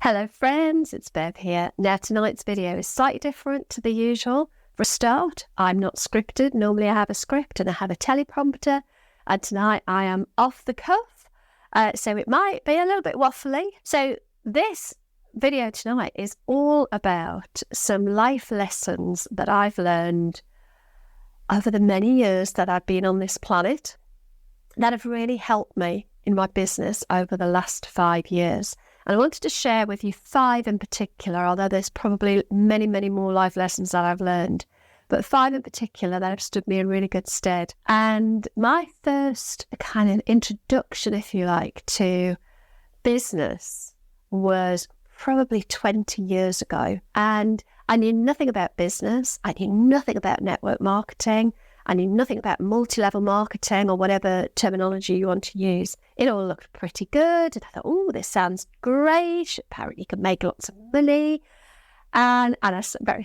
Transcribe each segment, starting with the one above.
Hello friends, it's Bev here. Now tonight's video is slightly different to the usual. For a start, I'm not scripted. Normally I have a script and I have a teleprompter, and tonight I am off the cuff, so it might be a little bit waffly. So this video tonight is all about some life lessons that I've learned over the many years that I've been on this planet that have really helped me in my business over the last 5 years. And I wanted to share with you 5 in particular, although there's probably many, many more life lessons that I've learned, but 5 in particular that have stood me in really good stead. And my first kind of introduction, if you like, to business was probably 20 years ago. And I knew nothing about business. I knew nothing about network marketing. I knew nothing about multi-level marketing or whatever terminology you want to use. It all looked pretty good. And I thought, oh, this sounds great. Apparently you can make lots of money. And I very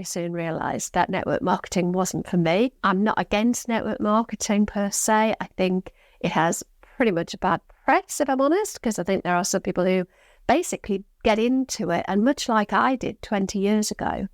soon realised that network marketing wasn't for me. I'm not against network marketing per se. I think it has pretty much a bad press, if I'm honest, because I think there are some people who basically get into it and, much like I did 20 years ago,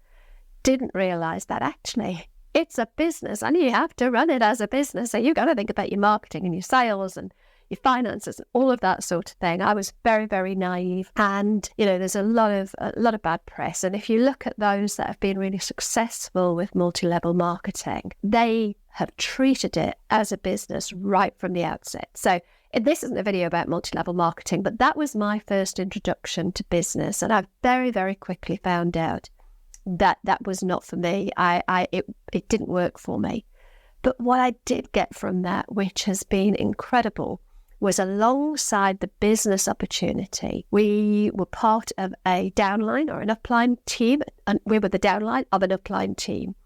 didn't realise that actually it's a business and you have to run it as a business. So you've got to think about your marketing and your sales and your finances and all of that sort of thing. I was very, very naive, and there's a lot of bad press. And if you look at those that have been really successful with multi-level marketing, they have treated it as a business right from the outset. So this isn't a video about multi-level marketing, but that was my first introduction to business, and I very, very quickly found out that was not for me. It didn't work for me. But what I did get from that, which has been incredible, was alongside the business opportunity, we were part of a downline or an upline team, and we were the downline of an upline team.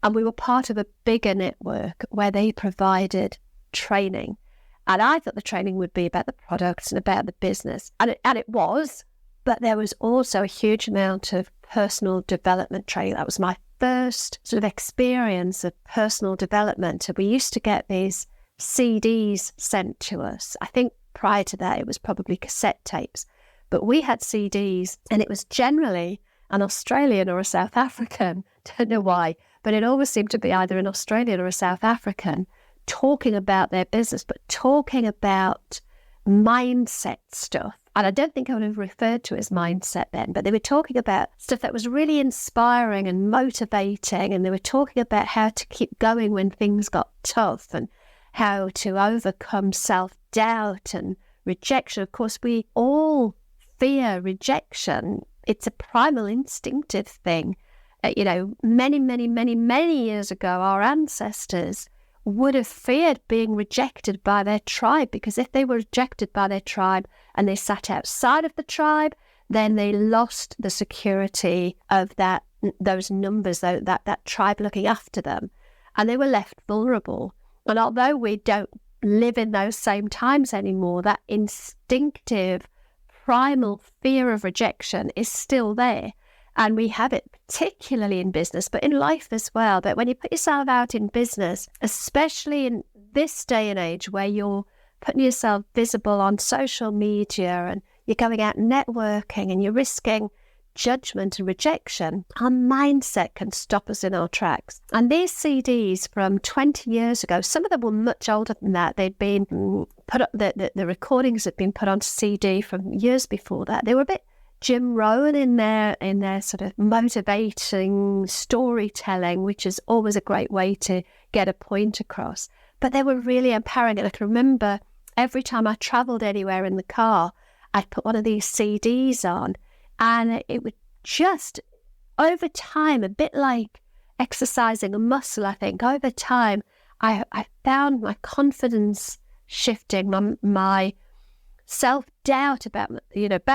And we were part of a bigger network where they provided training. And I thought the training would be about the products and about the business. And it was, but there was also a huge amount of personal development training. That was my first sort of experience of personal development. And we used to get these CDs sent to us. I think prior to that, it was probably cassette tapes. But we had CDs, and it was generally an Australian or a South African. Don't know why, but it always seemed to be either an Australian or a South African talking about their business, but talking about mindset stuff. And I don't think I would have referred to it as mindset then, but they were talking about stuff that was really inspiring and motivating. And they were talking about how to keep going when things got tough and how to overcome self-doubt and rejection. Of course, we all fear rejection. It's a primal instinctive thing. Many years ago, our ancestors would have feared being rejected by their tribe, because if they were rejected by their tribe and they sat outside of the tribe, then they lost the security of those numbers, that tribe looking after them, and they were left vulnerable. And although we don't live in those same times anymore, that instinctive primal fear of rejection is still there. And we have it particularly in business, but in life as well. But when you put yourself out in business, especially in this day and age where you're putting yourself visible on social media and you're going out networking and you're risking judgment and rejection, our mindset can stop us in our tracks. And these CDs from 20 years ago, some of them were much older than that. They'd been put up, the recordings had been put onto CD from years before that. They were a bit Jim Rohn in their sort of motivating storytelling, which is always a great way to get a point across. But they were really empowering. And I can remember every time I travelled anywhere in the car, I'd put one of these CDs on, and it would just, over time, a bit like exercising a muscle, I think, over time, I found my confidence shifting, my self-doubt about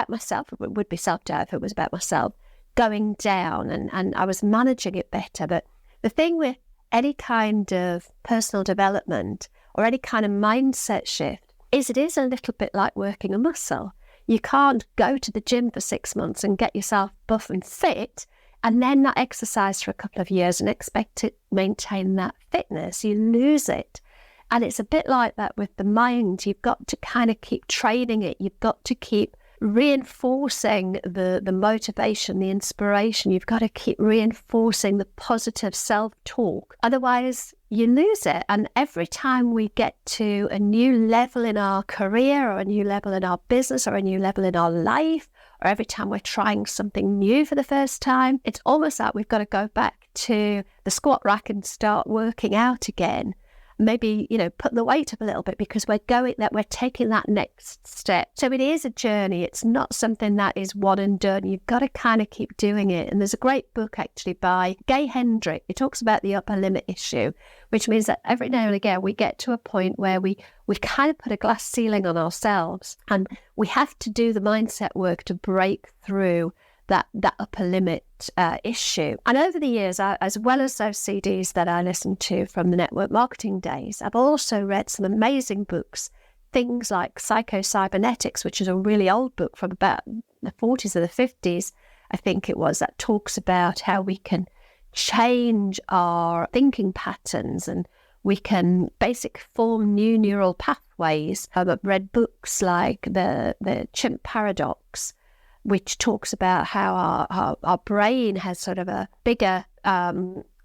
myself, it would be self-doubt if it was about myself, going down, and I was managing it better. But the thing with any kind of personal development or any kind of mindset shift is it is a little bit like working a muscle. You can't go to the gym for 6 months and get yourself buff and fit and then not exercise for a couple of years and expect to maintain that fitness. You lose it. And it's a bit like that with the mind. You've got to kind of keep training it. You've got to keep reinforcing the motivation, the inspiration. You've got to keep reinforcing the positive self-talk. Otherwise, you lose it. And every time we get to a new level in our career or a new level in our business or a new level in our life, or every time we're trying something new for the first time, it's almost like we've got to go back to the squat rack and start working out again. Maybe, put the weight up a little bit because we're taking that next step. So it is a journey. It's not something that is one and done. You've got to kind of keep doing it. And there's a great book actually by Gay Hendrick. It talks about the upper limit issue, which means that every now and again we get to a point where we kind of put a glass ceiling on ourselves, and we have to do the mindset work to break through that upper limit issue. And over the years, as well as those CDs that I listened to from the network marketing days, I've also read some amazing books, things like Psycho-Cybernetics, which is a really old book from about the 40s or the 50s, I think it was, that talks about how we can change our thinking patterns and we can basically form new neural pathways. I've read books like the Chimp Paradox, which talks about how our brain has sort of a bigger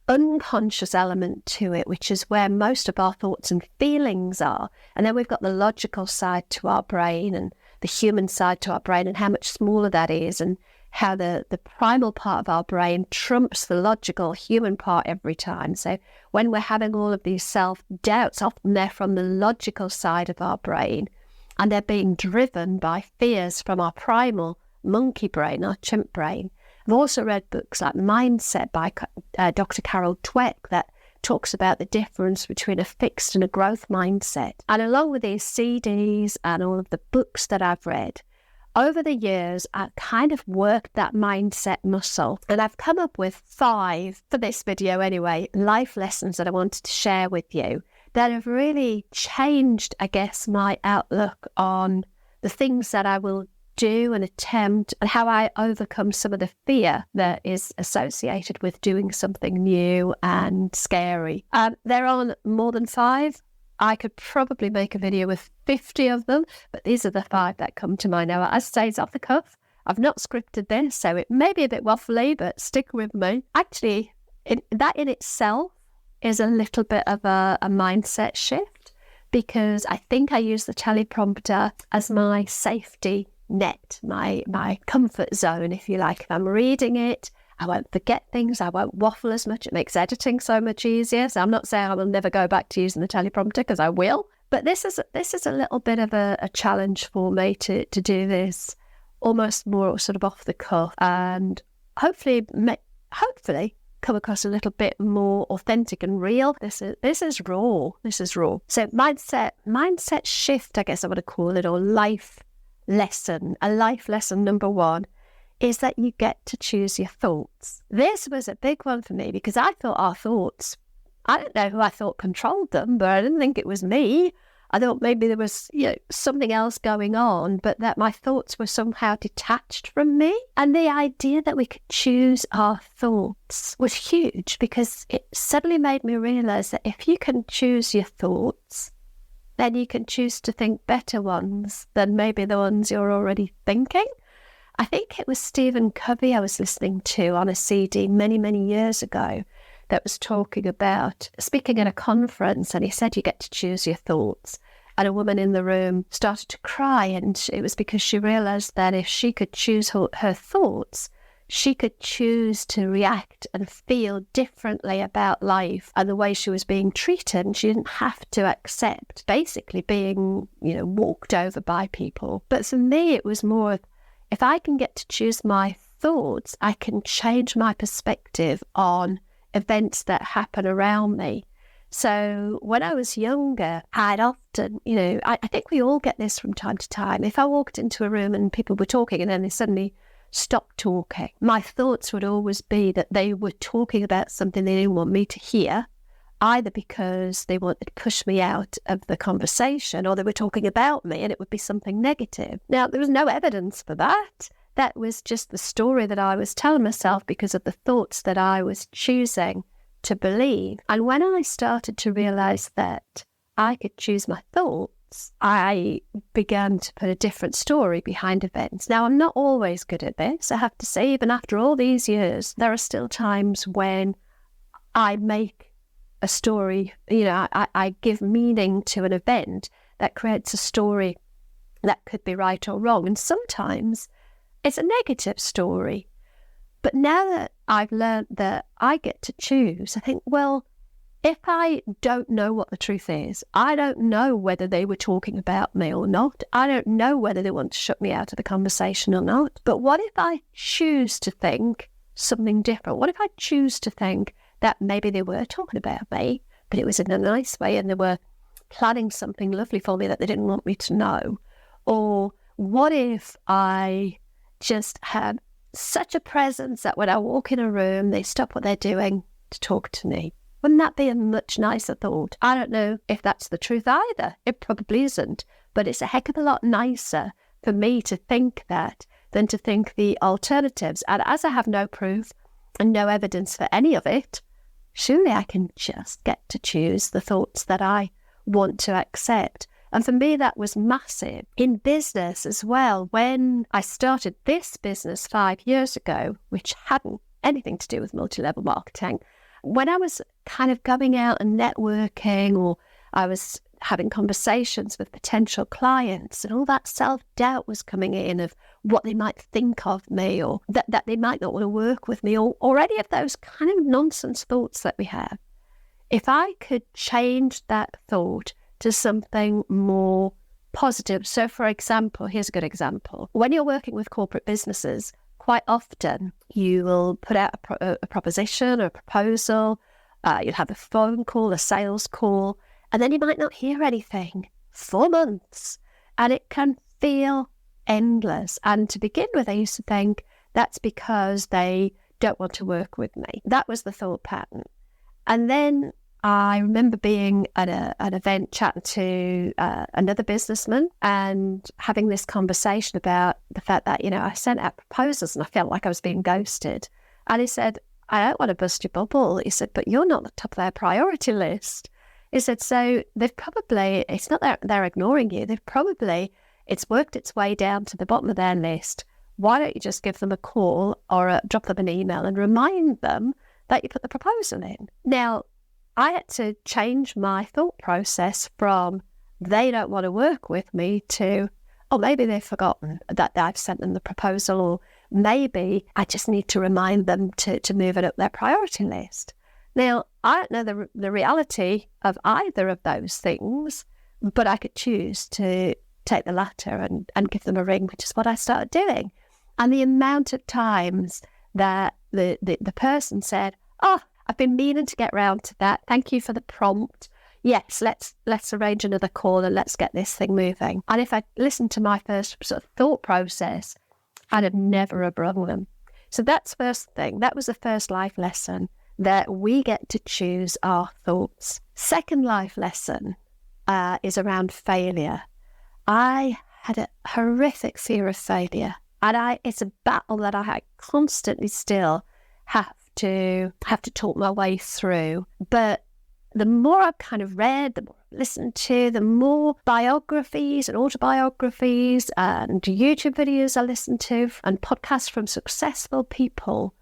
unconscious element to it, which is where most of our thoughts and feelings are. And then we've got the logical side to our brain and the human side to our brain, and how much smaller that is, and how the primal part of our brain trumps the logical human part every time. So when we're having all of these self-doubts, often they're from the logical side of our brain, and they're being driven by fears from our primal monkey brain, our chimp brain. I've also read books like Mindset by Dr. Carol Dweck that talks about the difference between a fixed and a growth mindset. And along with these CDs and all of the books that I've read, over the years, I've kind of worked that mindset muscle. And I've come up with 5, for this video anyway, life lessons that I wanted to share with you that have really changed, I guess, my outlook on the things that I will do and attempt, and how I overcome some of the fear that is associated with doing something new and scary. There are more than 5. I could probably make a video with 50 of them, but these are the 5 that come to mind now. As I say, it's off the cuff. I've not scripted this, so it may be a bit waffly, but stick with me. Actually, that in itself is a little bit of a mindset shift, because I think I use the teleprompter as my safety net, my comfort zone, if you like. If I'm reading it, I won't forget things, I won't waffle as much. It makes editing so much easier. So I'm not saying I will never go back to using the teleprompter, because I will. But this is a little bit of a challenge for me to do this almost more sort of off the cuff, and hopefully come across a little bit more authentic and real. This is raw. This is raw. So mindset shift, I guess I want to call it, or life lesson. A life lesson number 1 is that you get to choose your thoughts. This was a big one for me, because I thought our thoughts, I don't know who I thought controlled them, but I didn't think it was me. I thought maybe there was something else going on, but that my thoughts were somehow detached from me. And the idea that we could choose our thoughts was huge, because it suddenly made me realize that if you can choose your thoughts, then you can choose to think better ones than maybe the ones you're already thinking. I think it was Stephen Covey I was listening to on a CD many, many years ago that was talking about speaking at a conference, and he said you get to choose your thoughts. And a woman in the room started to cry, and it was because she realised that if she could choose her thoughts, she could choose to react and feel differently about life and the way she was being treated, and she didn't have to accept basically being, walked over by people. But for me, it was more, if I can get to choose my thoughts, I can change my perspective on events that happen around me. So when I was younger, I'd often, I think we all get this from time to time. If I walked into a room and people were talking and then they suddenly stopped talking, my thoughts would always be that they were talking about something they didn't want me to hear, either because they wanted to push me out of the conversation, or they were talking about me and it would be something negative. Now, there was no evidence for that. That was just the story that I was telling myself because of the thoughts that I was choosing to believe. And when I started to realize that I could choose my thoughts, thoughts, I began to put a different story behind events. Now, I'm not always good at this. I have to say, even after all these years, there are still times when I make a story, I give meaning to an event that creates a story that could be right or wrong. And sometimes it's a negative story. But now that I've learned that I get to choose, I think, well, if I don't know what the truth is, I don't know whether they were talking about me or not. I don't know whether they want to shut me out of the conversation or not. But what if I choose to think something different? What if I choose to think that maybe they were talking about me, but it was in a nice way and they were planning something lovely for me that they didn't want me to know? Or what if I just had such a presence that when I walk in a room, they stop what they're doing to talk to me? Wouldn't that be a much nicer thought? I don't know if that's the truth either. It probably isn't. But it's a heck of a lot nicer for me to think that than to think the alternatives. And as I have no proof and no evidence for any of it, surely I can just get to choose the thoughts that I want to accept. And for me, that was massive. In business as well, when I started this business 5 years ago, which hadn't anything to do with multi-level marketing, when I was kind of going out and networking, or I was having conversations with potential clients, and all that self-doubt was coming in of what they might think of me, or that they might not want to work with me, or any of those kind of nonsense thoughts that we have. If I could change that thought to something more positive. So, for example, here's a good example. When you're working with corporate businesses, quite often you will put out a proposition or a proposal, you'll have a phone call, a sales call, and then you might not hear anything for months, and it can feel endless. And to begin with, I used to think that's because they don't want to work with me. That was the thought pattern. And then I remember being at an event chatting to another businessman and having this conversation about the fact that, I sent out proposals and I felt like I was being ghosted. And he said, I don't want to bust your bubble. He said, but you're not the top of their priority list. He said, so they've probably, it's not that they're ignoring you. It's worked its way down to the bottom of their list. Why don't you just give them a call or drop them an email and remind them that you put the proposal in? Now, I had to change my thought process from they don't want to work with me to, oh, maybe they've forgotten that I've sent them the proposal, or maybe I just need to remind them to move it up their priority list. Now, I don't know the reality of either of those things, but I could choose to take the latter and give them a ring, which is what I started doing. And the amount of times that the person said, oh, I've been meaning to get round to that. Thank you for the prompt. Yes, let's arrange another call and let's get this thing moving. And if I listened to my first sort of thought process, I'd have never have rung them. So that's the first thing. That was the first life lesson, that we get to choose our thoughts. Second life lesson is around failure. I had a horrific fear of failure, and it's a battle that I constantly still have to talk my way through. But the more I've kind of read, the more I've listened to, the more biographies and autobiographies and YouTube videos I listen to and podcasts from successful people,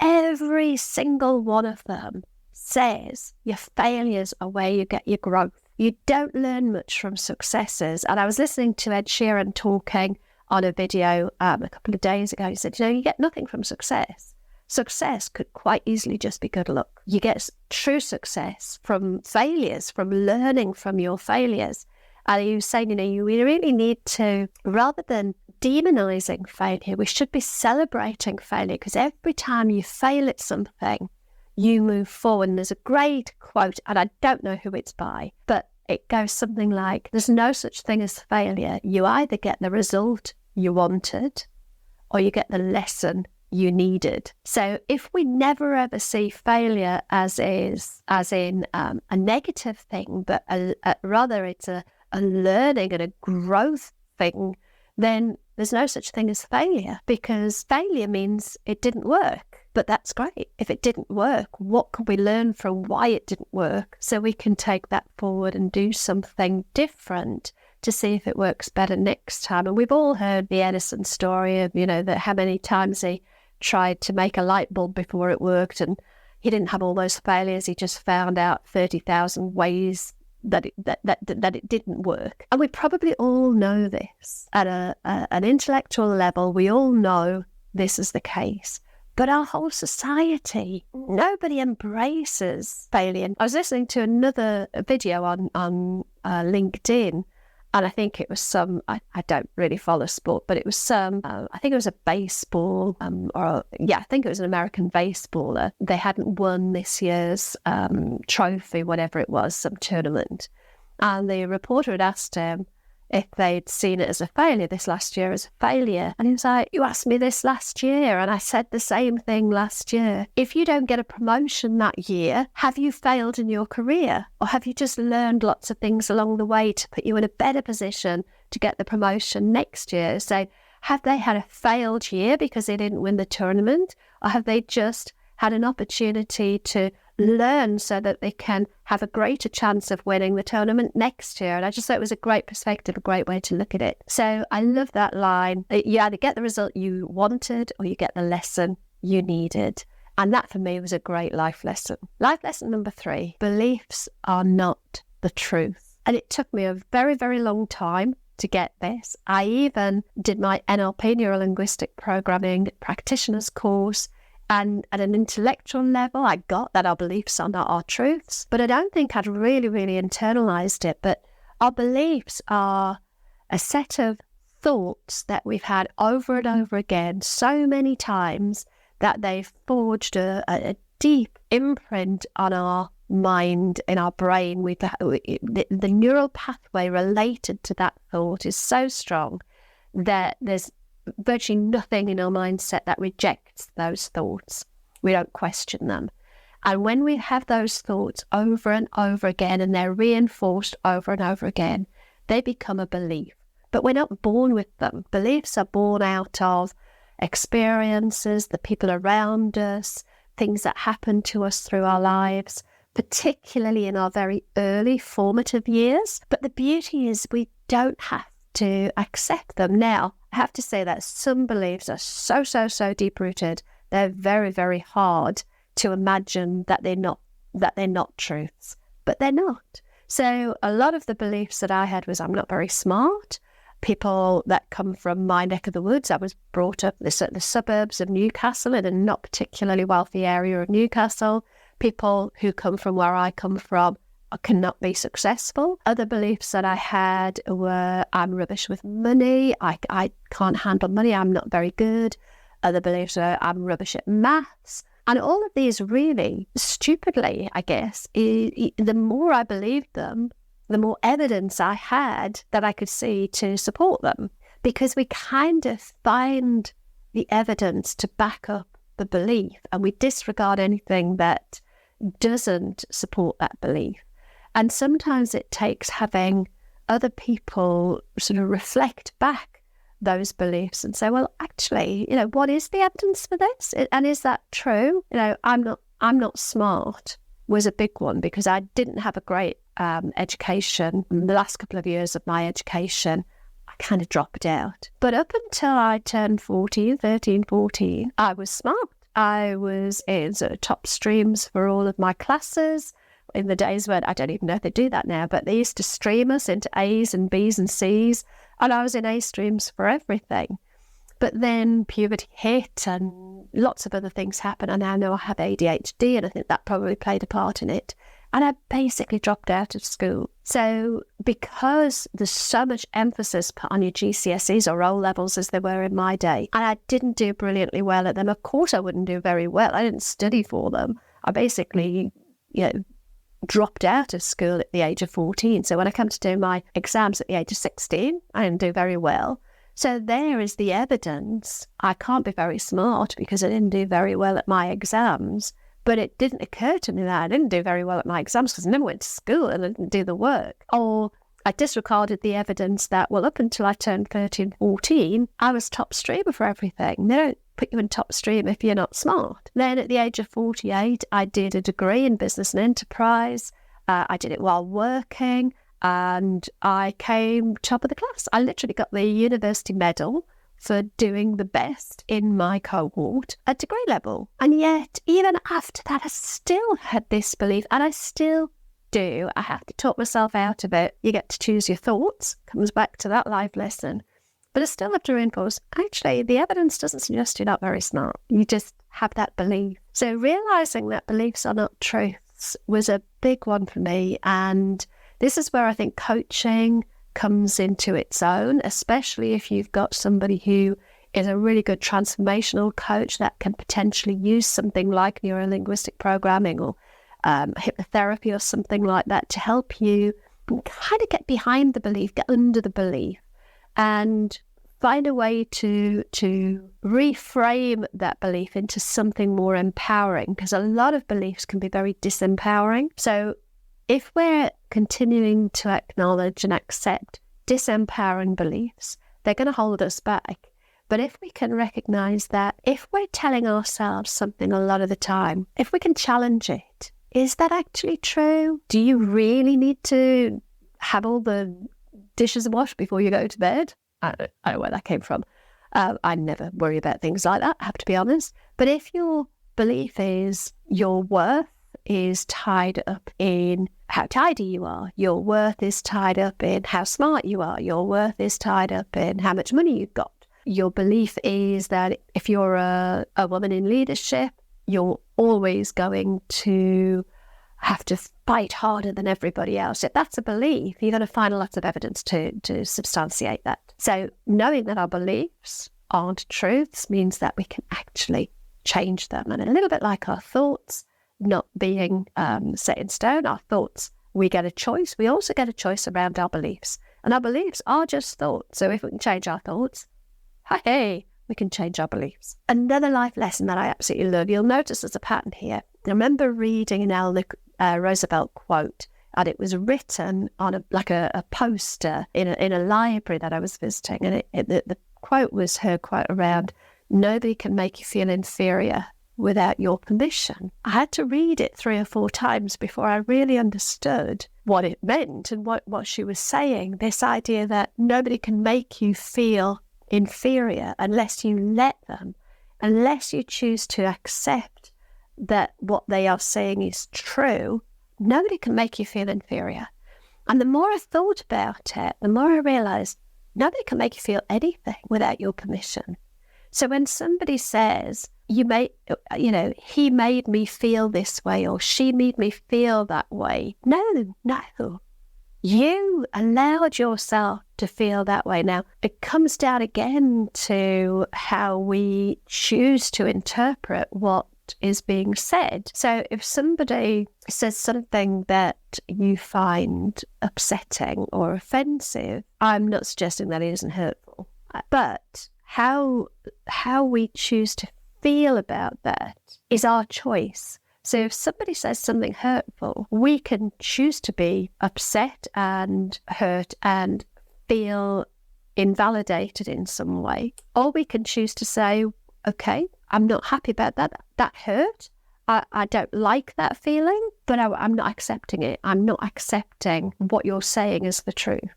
every single one of them says your failures are where you get your growth. You don't learn much from successes. And I was listening to Ed Sheeran talking on a video a couple of days ago. He said, you get nothing from success. Success could quite easily just be good luck. You get true success from failures, from learning from your failures. And he was saying, we really need to, rather than demonizing failure, we should be celebrating failure, because every time you fail at something, you move forward. And there's a great quote, and I don't know who it's by, but it goes something like, there's no such thing as failure. You either get the result you wanted, or you get the lesson you needed. So if we never ever see failure as in a negative thing, but rather it's a learning and a growth thing, then there's no such thing as failure, because failure means it didn't work. But that's great. If it didn't work, what can we learn from why it didn't work so we can take that forward and do something different? to see if it works better next time. And we've all heard the Edison story of, that how many times he tried to make a light bulb before it worked, and he didn't have all those failures. He just found out 30,000 ways that it didn't work. And we probably all know this at an intellectual level. We all know this is the case. But our whole society, nobody embraces failure. I was listening to another video on LinkedIn, and I think it was I don't really follow sport, but it was I think it was a baseball, I think it was an American baseballer. They hadn't won this year's trophy, whatever it was, some tournament. And the reporter had asked him if they'd seen it as a failure this last year as a failure. And he was like, you asked me this last year, and I said the same thing last year. If you don't get a promotion that year, have you failed in your career? Or have you just learned lots of things along the way to put you in a better position to get the promotion next year? So have they had a failed year because they didn't win the tournament? Or have they just had an opportunity to learn so that they can have a greater chance of winning the tournament next year? And I just thought it was a great perspective, a great way to look at it. So I love that line. You either get the result you wanted or you get the lesson you needed. And that for me was a great life lesson. Life lesson number 3, beliefs are not the truth. And it took me a very, very long time to get this. I even did my NLP, Neuro-Linguistic Programming practitioner's course. And at an intellectual level, I got that our beliefs are not our truths, but I don't think I'd really, really internalized it. But our beliefs are a set of thoughts that we've had over and over again so many times that they've forged a deep imprint on our mind, in our brain. The neural pathway related to that thought is so strong that there's virtually nothing in our mindset that rejects those thoughts. We don't question them. And when we have those thoughts over and over again, and they're reinforced over and over again, they become a belief. But we're not born with them. Beliefs are born out of experiences, the people around us, things that happen to us through our lives, particularly in our very early formative years. But the beauty is we don't have to accept them. Now, I have to say that some beliefs are so deep-rooted, they're very, very hard to imagine that they're not truths, but they're not. So a lot of the beliefs that I had was I'm not very smart. People that come from my neck of the woods, I was brought up in the suburbs of Newcastle, in a not particularly wealthy area of Newcastle. People who come from where I come from cannot be successful. Other beliefs that I had were I'm rubbish with money, I can't handle money, I'm not very good. Other beliefs were I'm rubbish at maths. And all of these really, stupidly, I guess, the more I believed them, the more evidence I had that I could see to support them. Because we kind of find the evidence to back up the belief, and we disregard anything that doesn't support that belief. And sometimes it takes having other people sort of reflect back those beliefs and say, well, actually, what is the evidence for this? And is that true? I'm not smart was a big one, because I didn't have a great education. In the last couple of years of my education, I kind of dropped out. But up until I turned 14, I was smart. I was in sort of top streams for all of my classes. In the days when, I don't even know if they do that now, but they used to stream us into A's and B's and C's, and I was in A streams for everything. But then puberty hit and lots of other things happened, and I know I have ADHD, and I think that probably played a part in it. And I basically dropped out of school. So because there's so much emphasis put on your GCSEs or O levels as they were in my day, and I didn't do brilliantly well at them, of course I wouldn't do very well. I didn't study for them. I basically, dropped out of school at the age of 14. So when I come to do my exams at the age of 16, I didn't do very well. So there is the evidence. I can't be very smart because I didn't do very well at my exams. But it didn't occur to me that I didn't do very well at my exams because I never went to school and I didn't do the work. Or I disregarded the evidence that, well, up until I turned 13, 14, I was top streamer for everything. They don't put you in top stream if you're not smart. Then at the age of 48, I did a degree in business and enterprise. I did it while working. and I came top of the class. I literally got the university medal for doing the best in my cohort at degree level. And yet, even after that, I still had this belief, and I still do. I have to talk myself out of it. You get to choose your thoughts. Comes back to that life lesson. But I still have to reinforce, actually, the evidence doesn't suggest you're not very smart. You just have that belief. So realizing that beliefs are not truths was a big one for me. And this is where I think coaching comes into its own, especially if you've got somebody who is a really good transformational coach that can potentially use something like neuro-linguistic programming or hypnotherapy or something like that to help you kind of get behind the belief, get under the belief, and find a way to reframe that belief into something more empowering, because a lot of beliefs can be very disempowering. So if we're continuing to acknowledge and accept disempowering beliefs, they're going to hold us back. But if we can recognize that if we're telling ourselves something a lot of the time, if we can challenge it, is that actually true? Do you really need to have all the dishes washed before you go to bed? I don't know where that came from. I never worry about things like that, I have to be honest. But if your belief is your worth is tied up in how tidy you are, your worth is tied up in how smart you are, your worth is tied up in how much money you've got, your belief is that if you're a woman in leadership, you're always going to have to fight harder than everybody else. If that's a belief, you're going to find lots of evidence to substantiate that. So knowing that our beliefs aren't truths means that we can actually change them. And a little bit like our thoughts not being set in stone, our thoughts, we get a choice. We also get a choice around our beliefs. And our beliefs are just thoughts. So if we can change our thoughts, hey, we can change our beliefs. Another life lesson that I absolutely love, you'll notice there's a pattern here. I remember reading an Eleanor Roosevelt quote, and it was written on a poster in a library that I was visiting. And the quote was her quote around, "Nobody can make you feel inferior without your permission." I had to read it 3 or 4 times before I really understood what it meant and what she was saying. This idea that nobody can make you feel inferior unless you let them, unless you choose to accept that what they are saying is true. Nobody can make you feel inferior. And the more I thought about it, the more I realized nobody can make you feel anything without your permission. So when somebody says, he made me feel this way, or she made me feel that way. No. You allowed yourself to feel that way. Now, it comes down again to how we choose to interpret what is being said. So if somebody says something that you find upsetting or offensive, I'm not suggesting that it isn't hurtful, but how we choose to feel about that is our choice. So if somebody says something hurtful, we can choose to be upset and hurt and feel invalidated in some way. Or we can choose to say, okay, I'm not happy about that. That hurt. I don't like that feeling, but I'm not accepting it. I'm not accepting what you're saying is the truth.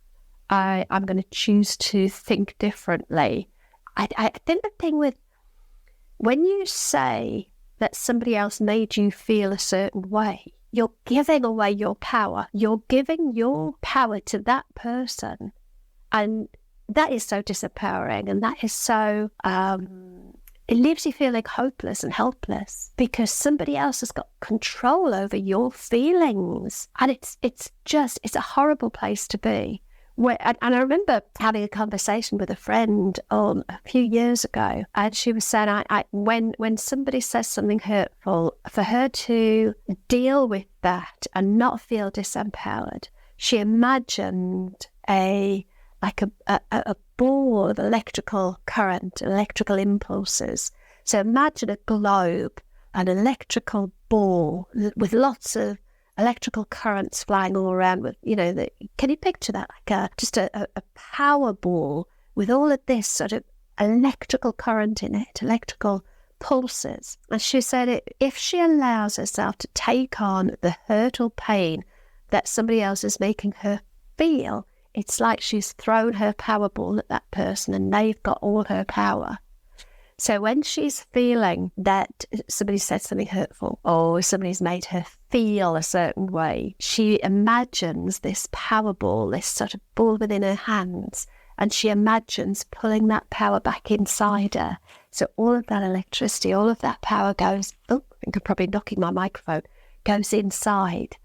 I'm going to choose to think differently. I think the thing with when you say that somebody else made you feel a certain way, you're giving away your power. You're giving your power to that person. And that is so disempowering. And that is so, it leaves you feeling hopeless and helpless because somebody else has got control over your feelings. And it's a horrible place to be. And I remember having a conversation with a friend a few years ago, and she was saying, when somebody says something hurtful, for her to deal with that and not feel disempowered, she imagined a ball of electrical current, electrical impulses. So imagine a globe, an electrical ball with lots of electrical currents flying all around with, can you picture that? Like just a power ball with all of this sort of electrical current in it, electrical pulses. And she said if she allows herself to take on the hurt or pain that somebody else is making her feel it's like she's thrown her Powerball at that person and they've got all her power. So when she's feeling that somebody said something hurtful or somebody's made her feel a certain way, she imagines this Powerball, this sort of ball within her hands, and she imagines pulling that power back inside her. So all of that electricity, all of that power goes, oh, I think I'm probably knocking my microphone, goes inside,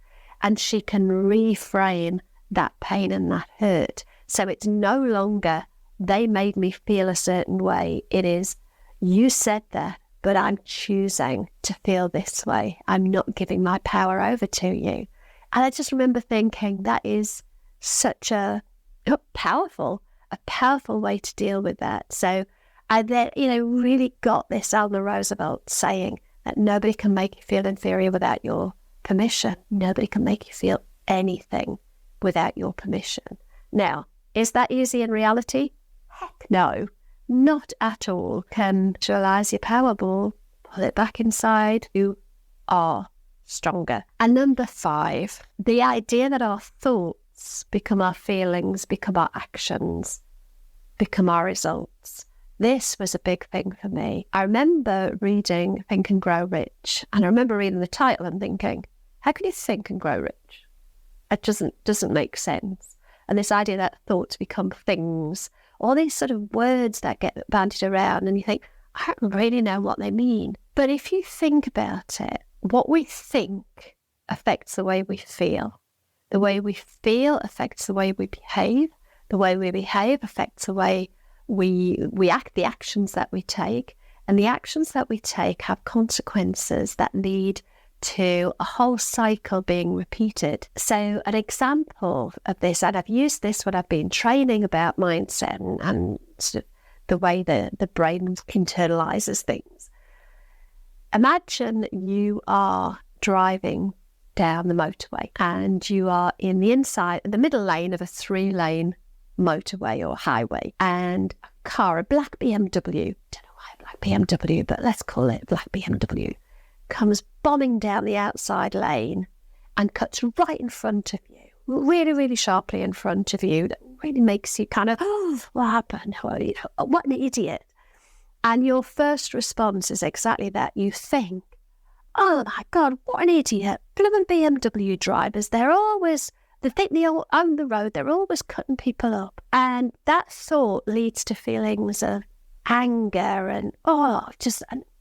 and she can reframe that pain and that hurt. So it's no longer, they made me feel a certain way. It is, you said that, but I'm choosing to feel this way. I'm not giving my power over to you. And I just remember thinking that is such a powerful way to deal with that. So I then, really got this Eleanor Roosevelt saying that nobody can make you feel inferior without your permission. Nobody can make you feel anything without your permission. Now, is that easy in reality? Heck no. Not at all. Can visualize your Powerball, pull it back inside. You are stronger. And number 5, the idea that our thoughts become our feelings, become our actions, become our results. This was a big thing for me. I remember reading Think and Grow Rich, and I remember reading the title and thinking, how can you think and grow rich? It doesn't make sense. And this idea that thoughts become things, all these sort of words that get bandied around, and you think, I don't really know what they mean. But if you think about it, what we think affects the way we feel. The way we feel affects the way we behave. The way we behave affects the way we act, the actions that we take. And the actions that we take have consequences that lead to a whole cycle being repeated. So an example of this, and I've used this when I've been training about mindset and sort of the way the brain internalizes things. Imagine you are driving down the motorway and you are in the middle lane of a 3-lane motorway or highway, and a car, a black BMW, don't know why a black BMW, but let's call it a black BMW, comes bombing down the outside lane and cuts right in front of you, really, really sharply in front of you. That really makes you kind of, oh, what happened? Well, what an idiot. And your first response is exactly that. You think, oh my God, what an idiot. Blooming BMW drivers, they think they all own the road. They're always cutting people up. And that thought leads to feelings of anger and,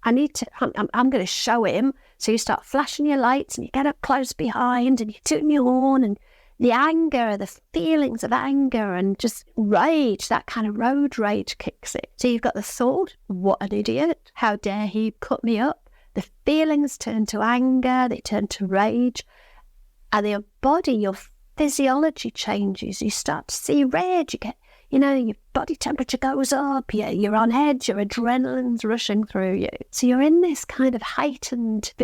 I'm going to show him. So you start flashing your lights and you get up close behind and you're tooting your horn, and the anger, the feelings of anger and just rage, that kind of road rage kicks in. So you've got the thought, what an idiot. How dare he cut me up? The feelings turn to anger, they turn to rage. And your body, your physiology changes. You start to see red. You get, your body temperature goes up. You're on edge. Your adrenaline's rushing through you. So you're in this kind of heightened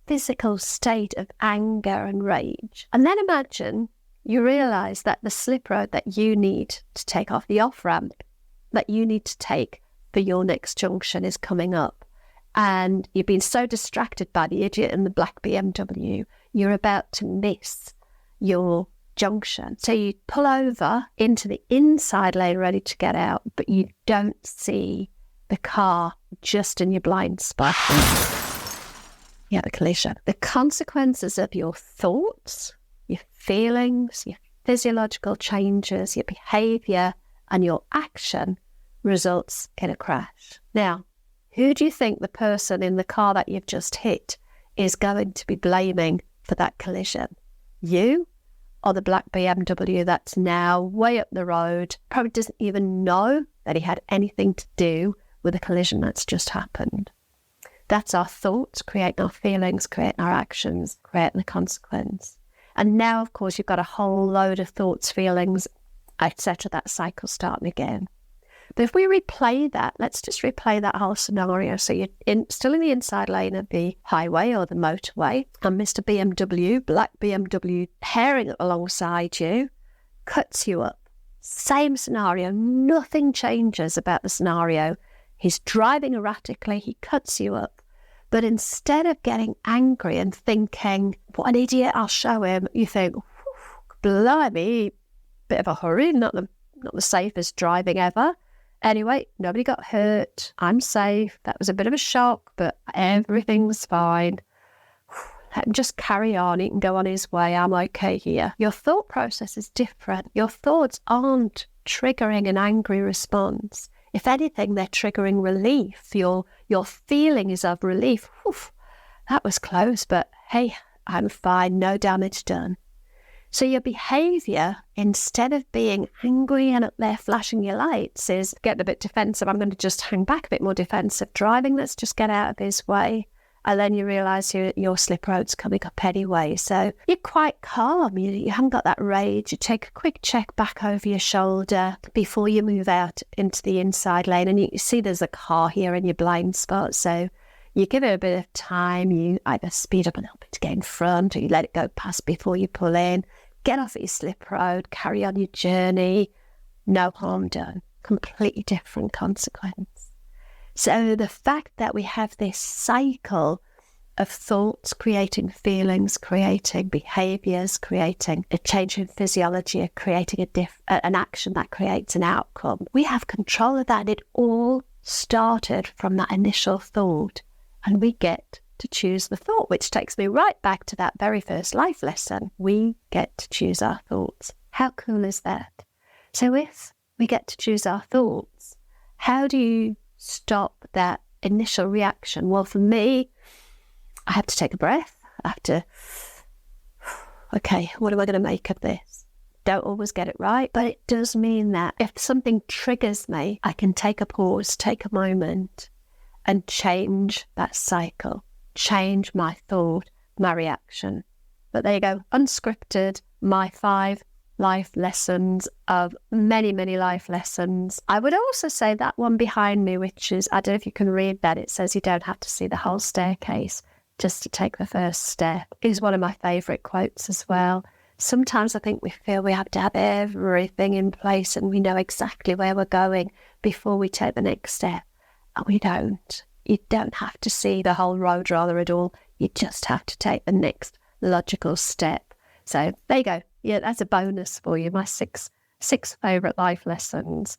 physical state of anger and rage. And then imagine you realize that the slip road that you need to take off, the off-ramp that you need to take for your next junction is coming up. And you've been so distracted by the idiot in the black BMW, you're about to miss your junction. So you pull over into the inside lane ready to get out, but you don't see the car just in your blind spot. Yeah, the collision. The consequences of your thoughts, your feelings, your physiological changes, your behavior, and your action results in a crash. Now, who do you think the person in the car that you've just hit is going to be blaming for that collision? You or the black BMW that's now way up the road, probably doesn't even know that he had anything to do with the collision that's just happened? That's our thoughts creating our feelings, creating our actions, creating the consequence. And now, of course, you've got a whole load of thoughts, feelings, etc. That cycle starting again. But if we replay that, let's just replay that whole scenario. So you're still in the inside lane of the highway or the motorway, and Mr. BMW, black BMW, herring alongside you, cuts you up. Same scenario, nothing changes about the scenario. He's driving erratically, he cuts you up. But instead of getting angry and thinking, what an idiot, I'll show him, you think, blimey, bit of a hurry, not the safest driving ever. Anyway, nobody got hurt. I'm safe. That was a bit of a shock, but everything's fine. Let him just carry on. He can go on his way. I'm okay here. Your thought process is different. Your thoughts aren't triggering an angry response. If anything, they're triggering relief. Your feeling is of relief. Oof, that was close, but hey, I'm fine. No damage done. So your behaviour, instead of being angry and up there flashing your lights, is getting a bit defensive. I'm going to just hang back, a bit more defensive. Driving, let's just get out of his way. And then you realise your slip road's coming up anyway. So you're quite calm. You haven't got that rage. You take a quick check back over your shoulder before you move out into the inside lane. And you see there's a car here in your blind spot. So you give it a bit of time. You either speed up a little bit to get in front, or you let it go past before you pull in. Get off at your slip road. Carry on your journey. No harm done. Completely different consequence. So the fact that we have this cycle of thoughts creating feelings, creating behaviours, creating a change in physiology, creating an action that creates an outcome, we have control of that. It all started from that initial thought, and we get to choose the thought, which takes me right back to that very first life lesson. We get to choose our thoughts. How cool is that? So if we get to choose our thoughts, how do you stop that initial reaction? Well, for me, I have to take a breath. I have to, okay, what am I going to make of this? Don't always get it right, but it does mean that if something triggers me, I can take a pause, take a moment, and change that cycle, change my thought, my reaction. But there you go, unscripted, my 5 life lessons of many, many life lessons. I would also say that one behind me, which is, I don't know if you can read that, it says you don't have to see the whole staircase just to take the first step, is one of my favourite quotes as well. Sometimes I think we feel we have to have everything in place and we know exactly where we're going before we take the next step. And we don't. You don't have to see the whole road rather at all. You just have to take the next logical step. So there you go. Yeah, that's a bonus for you. My six favourite life lessons.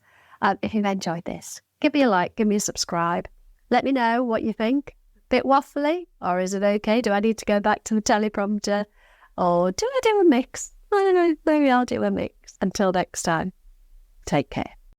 If you've enjoyed this, give me a like, give me a subscribe. Let me know what you think. Bit waffly, or is it okay? Do I need to go back to the teleprompter, or do I do a mix? I don't know. Maybe I'll do a mix. Until next time, take care.